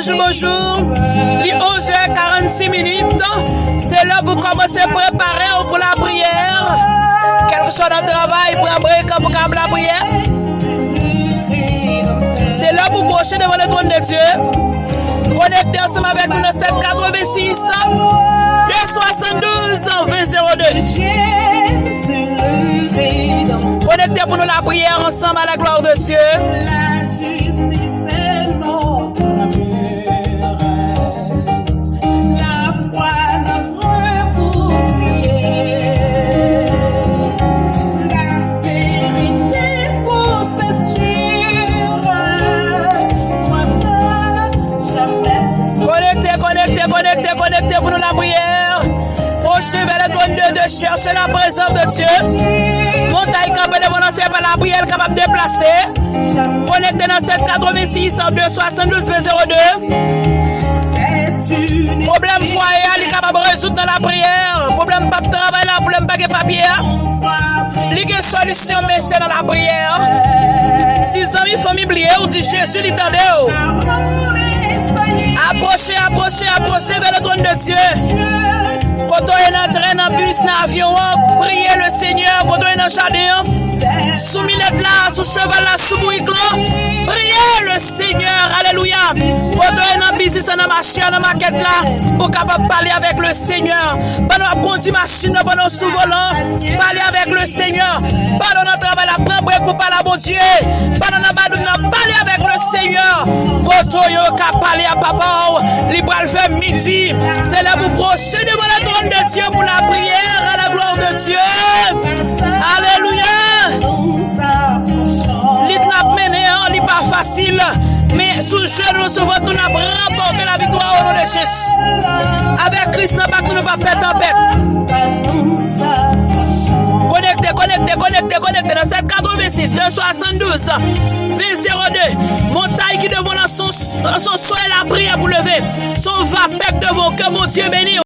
bonjour. Il est 11h46 minutes. C'est là pour commencer à préparer pour la prière. Quel que soit notre travail, pour la prière. C'est là pour procher devant le trône de Dieu. Connectez ensemble avec nous dans 786 272 2002. Connectez pour nous la prière ensemble à la gloire de Dieu. Connectez pour nous la prière. Prochez vers le trône de Dieu, cherchez la présence de Dieu. Montagne campée devant nous, c'est pas la prière capable de déplacer. Connectez dans 786 272 2002. Problème foyer, il est capable de résoudre dans la prière. Problème pas de travail, là, problème pas de papier. Il y a une solution, mais c'est dans la prière. Si amis, famille, oubliez, ou dit Jésus, il t'aide. Approchez vers le trône de Dieu. Quand on est entré dans le bus, dans l'avion, priez le Seigneur. Quand on est dans le jardin, sous millette là, sous cheval là, sous bouicle là, priez le Seigneur. Alléluia. Quand on est dans le business, dans la machine, dans la maquette là, pour capable parler avec le Seigneur. Pendant qu'on conduit machine, pendant sous volant, parler avec le Seigneur. Pendant notre travail, la prendre break pour parler à mon Dieu. Pendant notre badoune, parler avec le Seigneur. Quand on est parler à papa, il va le faire midi. C'est là vous prochez devant le trône de Dieu pour la prière à la gloire de Dieu. Alléluia. L'île n'a mené, il n'est pas facile. Mais sous le jeu, nous souvent, nous avons remporté la victoire au nom de Jésus. Avec Christ, nous ne va pas faire tempête. Connectez dans 786 272 2002. Montagne qui devant son soin la prière pour lever. Son vapeur devant que mon Dieu bénit.